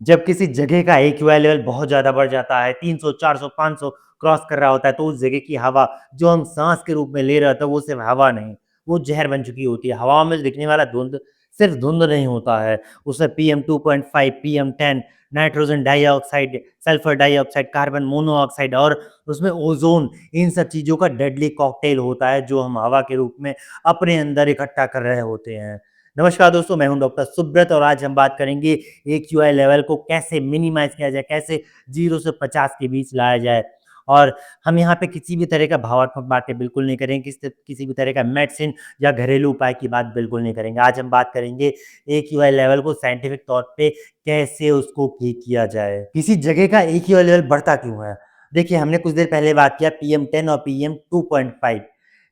जब किसी जगह का एक्यूआई लेवल बहुत ज़्यादा बढ़ जाता है, 300, 400, 500 क्रॉस कर रहा होता है, तो उस जगह की हवा जो हम साँस के रूप में ले रहे होते हैं, वो सिर्फ़ हवा नहीं, वो ज़हर बन चुकी होती है। हवा में दिखने वाला धुंध सिर्फ़ धुंध नहीं होता है, उसमें PM 2.5, PM 10, nitrogen dioxide, sulphur dioxide, carbon monoxide और उसमें ओज़ोन, इन सब चीज़ों का डेडली कॉकटेल होता है, जो हम हवा के रूप में अपने अंदर इकट्ठा कर रहे होते हैं। नमस्कार दोस्तों, मैं हूं डॉक्टर सुब्रत और आज हम बात करेंगे एक्यूआई लेवल को कैसे मिनिमाइज़ किया जाए, कैसे 0 से 50 के बीच लाया जाए। और हम यहाँ पे किसी भी तरह का भावात्मक बातें बिल्कुल नहीं करेंगे, किसी भी तरह का मेडिसिन या घरेलू उपाय की बात बिल्कुल नहीं करेंगे। आज हम बात करेंगे एक्यूआई लेवल को साइंटिफिक तौर पे कैसे उसको ठीक किया जाए। किसी जगह का एक्यूआई लेवल बढ़ता क्यों है? देखिए, हमने कुछ देर पहले बात किया पीएम 10 और पीएम 2.5,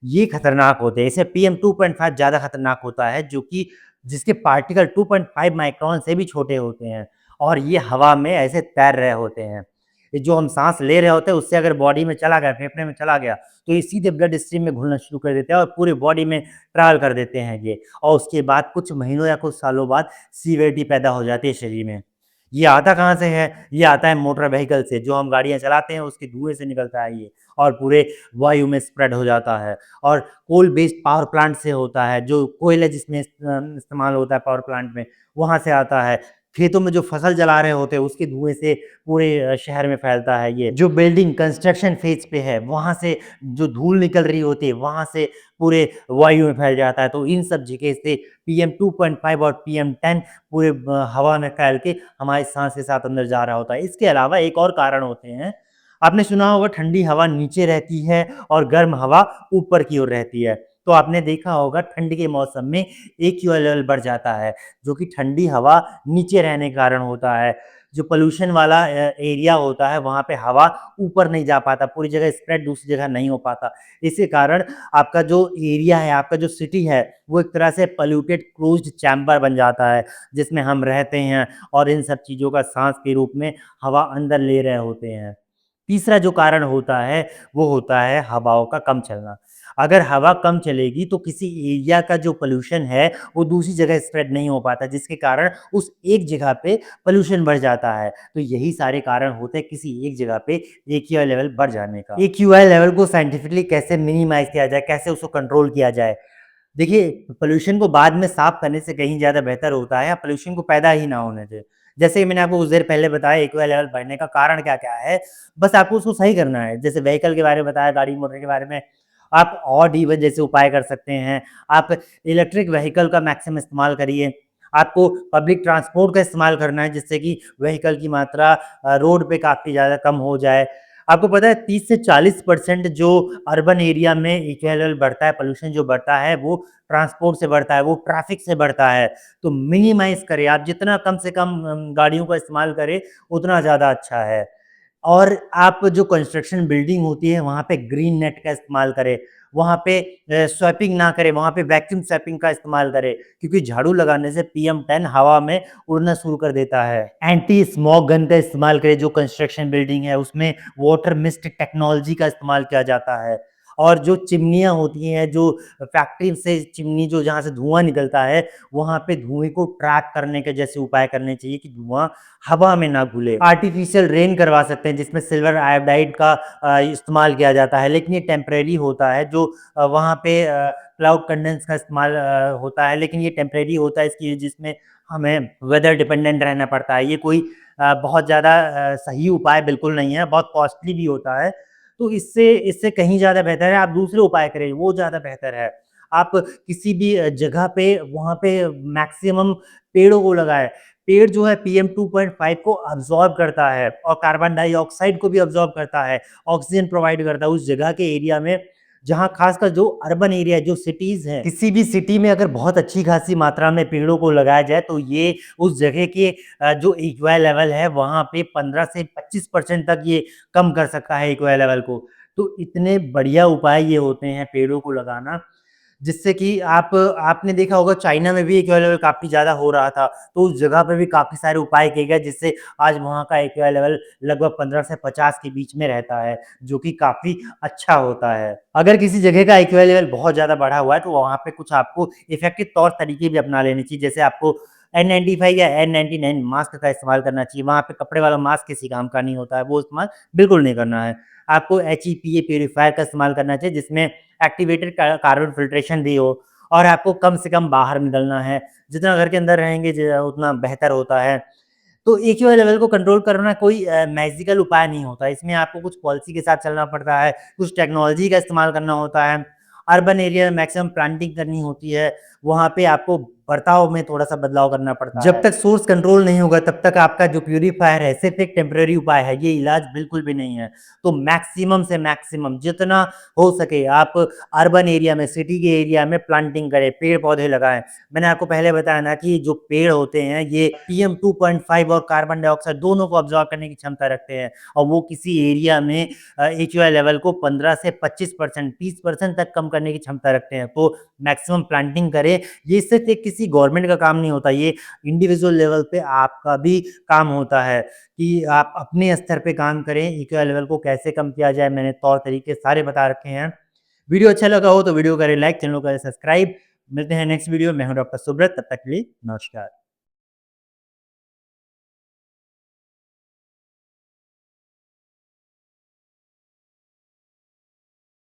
ये खतरनाक होते हैं। इससे पीएम 2.5 ज़्यादा खतरनाक होता है, जो कि जिसके पार्टिकल 2.5 माइक्रोन से भी छोटे होते हैं और ये हवा में ऐसे तैर रहे होते हैं। ये जो हम साँस ले रहे होते हैं, उससे अगर बॉडी में चला गया, फेफड़े में चला गया, तो ये सीधे ब्लड स्ट्रीम में घुलना शुरू कर देते हैं और पूरे बॉडी में ट्रैवल कर देते हैं ये। और उसके बाद कुछ महीनों या कुछ सालों बाद सीवियरिटी पैदा हो जाती है शरीर में। ये आता कहाँ से है? ये आता है मोटर व्हीकल से, जो हम गाड़ियाँ चलाते हैं, उसके धुएँ से निकलता है ये और पूरे वायु में स्प्रेड हो जाता है। और कोल बेस्ड पावर प्लांट से होता है, जो कोयला जिसमें इस्तेमाल होता है पावर प्लांट में, वहाँ से आता है। खेतों में जो फसल जला रहे होते हैं, उसके धुएँ से पूरे शहर में फैलता है ये। जो बिल्डिंग कंस्ट्रक्शन फेज़ पे है, वहाँ से जो धूल निकल रही होती है, वहाँ से पूरे वायु में फैल जाता है। तो इन सब जगह से पीएम 2.5 और पीएम 10 पूरे हवा में फैल के हमारी साँस के साथ अंदर जा रहा होता है। इसके अलावा एक और कारण होते हैं। आपने सुना होगा ठंडी हवा नीचे रहती है और गर्म हवा ऊपर की ओर रहती है। तो आपने देखा होगा ठंड के मौसम में एक्यूआई लेवल बढ़ जाता है, जो कि ठंडी हवा नीचे रहने के कारण होता है। जो पॉल्यूशन वाला एरिया होता है, वहाँ पे हवा ऊपर नहीं जा पाता, पूरी जगह स्प्रेड दूसरी जगह नहीं हो पाता। इसी कारण आपका जो एरिया है, आपका जो सिटी है, वो एक तरह से पॉल्यूटेड क्लोज़्ड चैम्बर बन जाता है, जिसमें हम रहते हैं और इन सब चीज़ों का साँस के रूप में हवा अंदर ले रहे होते हैं। तीसरा जो कारण होता है, वो होता है हवाओं का कम चलना। अगर हवा कम चलेगी तो किसी एरिया का जो पॉल्यूशन है, वो दूसरी जगह स्प्रेड नहीं हो पाता, जिसके कारण उस एक जगह पे पॉल्यूशन बढ़ जाता है। तो यही सारे कारण होते हैं किसी एक जगह पे एक्यूआई लेवल बढ़ जाने का। एक्यूआई लेवल को साइंटिफिकली कैसे मिनिमाइज़ किया जाए, कैसे उसको कंट्रोल किया जाए? देखिए, पॉल्यूशन को बाद में साफ़ करने से कहीं ज़्यादा बेहतर होता है, पॉल्यूशन को पैदा ही ना होने दें। जैसे कि मैंने आपको कुछ देर पहले बताया एक्यूआई लेवल बढ़ने का कारण क्या-क्या है, बस आपको उसको सही करना है। जैसे व्हीकल के बारे में बताया, गाड़ी-मोटर के बारे में, आप ऑड ईवन जैसे उपाय कर सकते हैं। आप इलेक्ट्रिक व्हीकल का मैक्सिमम इस्तेमाल करिए। आपको पब्लिक ट्रांसपोर्ट का इस्तेमाल करना है, जिससे कि व्हीकल की मात्रा रोड पे काफ़ी ज़्यादा कम हो जाए। आपको पता है 30 से 40% जो अर्बन एरिया में एक्यूआई लेवल बढ़ता है, पॉल्यूशन जो बढ़ता है, वो ट्रांसपोर्ट से बढ़ता है, वो ट्रैफ़िक से बढ़ता है। तो मिनिमाइज़ करें, आप जितना कम से कम गाड़ियों का इस्तेमाल करें, उतना ज़्यादा अच्छा है। और आप जो कंस्ट्रक्शन बिल्डिंग होती है, वहाँ पे ग्रीन नेट का इस्तेमाल करें। वहाँ पे स्वैपिंग ना करें, वहाँ पे वैक्यूम स्वैपिंग का इस्तेमाल करें, क्योंकि झाड़ू लगाने से पीएम 10 हवा में उड़ना शुरू कर देता है। एंटी स्मॉग गन का इस्तेमाल करें, जो कंस्ट्रक्शन बिल्डिंग है, उसमें वाटर मिस्ट टेक्नोलॉजी का इस्तेमाल किया जाता है। और जो चिमनियाँ होती हैं, जो फैक्ट्री से चिमनी जो जहाँ से धुआँ निकलता है, वहाँ पे धुएँ को ट्रैक करने के जैसे उपाय करने चाहिए कि धुआँ हवा में ना घुले। आर्टिफ़िशियल रेन करवा सकते हैं, जिसमें सिल्वर आयोडाइड का इस्तेमाल किया जाता है, लेकिन ये टेम्परेरी होता है। जो वहाँ पे क्लाउड कंडेंस का इस्तेमाल होता है, लेकिन ये टेम्परेरी होता है, इसकी जिसमें हमें वेदर डिपेंडेंट रहना पड़ता है। ये कोई बहुत ज़्यादा सही उपाय बिल्कुल नहीं है, बहुत कॉस्टली भी होता है। तो इससे इससे कहीं ज़्यादा बेहतर है आप दूसरे उपाय करें, वो ज़्यादा बेहतर है। आप किसी भी जगह पे वहाँ पे मैक्सिमम पेड़ों को लगाएँ। पेड़ जो है पीएम 2.5 को अब्ज़ॉर्ब करता है और कार्बन डाइऑक्साइड को भी अब्ज़ॉर्ब करता है, ऑक्सीजन प्रोवाइड करता है उस जगह के एरिया में, जहाँ ख़ासकर जो अर्बन एरिया है, जो सिटीज़ हैं। किसी भी सिटी में अगर बहुत अच्छी खासी मात्रा में पेड़ों को लगाया जाए, तो ये उस जगह के जो एक्यूआई लेवल है, वहाँ पे 15 से 25% तक ये कम कर सकता है एक्यूआई लेवल को। तो इतने बढ़िया उपाय ये होते हैं पेड़ों को लगाना, जिससे कि आपने देखा होगा चाइना में भी एक्यूआई लेवल काफ़ी ज़्यादा हो रहा था, तो उस जगह पे भी काफ़ी सारे उपाय किए गए, जिससे आज वहाँ का एक्यूआई लेवल लगभग 15 से 50 के बीच में रहता है, जो कि काफ़ी अच्छा होता है। अगर किसी जगह का एक्यूआई लेवल बहुत ज़्यादा बढ़ा हुआ है, तो वहाँ पे कुछ आपको इफ़ेक्टिव तौर तरीके भी अपना लेने चाहिए। जैसे आपको N95 या N99 मास्क का इस्तेमाल करना चाहिए, वहाँ पे कपड़े वाला मास्क किसी काम का नहीं होता है, वो इस्तेमाल बिल्कुल नहीं करना है। आपको HEPA प्यूरीफायर का इस्तेमाल करना चाहिए जिसमें एक्टिवेटेड कार्बन फ़िल्ट्रेशन भी हो और आपको कम से कम बाहर निकलना है। जितना घर के अंदर रहेंगे उतना बेहतर होता है। तो एक्यूआई लेवल को कंट्रोल करना कोई मैजिकल उपाय नहीं होता है। इसमें आपको कुछ पॉलिसी के साथ चलना पड़ता है, कुछ टेक्नोलॉजी का इस्तेमाल करना होता है। अर्बन एरिया में मैक्सिमम प्लांटिंग करनी होती है, वहाँ पे आपको बर्ताव में थोड़ा-सा बदलाव करना पड़ता है। जब तक सोर्स कंट्रोल नहीं होगा तब तक आपका जो प्यूरीफायर है सिर्फ़ एक टेम्परेरी उपाय है, ये इलाज बिल्कुल भी नहीं है। तो मैक्सिमम से मैक्सिमम जितना हो सके आप अर्बन एरिया में, सिटी के एरिया में प्लांटिंग करें, पेड़-पौधे लगाएँ। मैंने आपको पहले बताया ना कि जो पेड़ होते हैं ये पीएम 2.5 और कार्बन डाइऑक्साइड दोनों को अब्ज़ॉर्ब करने की क्षमता रखते हैं और वो किसी एरिया में एक्यूआई लेवल को 15 से 25% 30% तक कम करने की क्षमता रखते हैं। तो मैक्सिमम प्लांटिंग करें, ये सिर्फ़ एक किसी गवर्नमेंट का काम नहीं होता, ये इंडिविजुअल लेवल पे आपका भी काम होता है कि आप अपने स्तर पे काम करें, एक्यूआई लेवल को कैसे कम किया जाए, मैंने तौर तरीके सारे बता रखे हैं। वीडियो अच्छा लगा हो तो वीडियो करें लाइक, चैनल को करें सब्सक्राइब। मिलते हैं नेक्स्ट वीडियो में। मैं हूँ डॉक्टर सुब्रत, तब तक के लिए नमस्कार।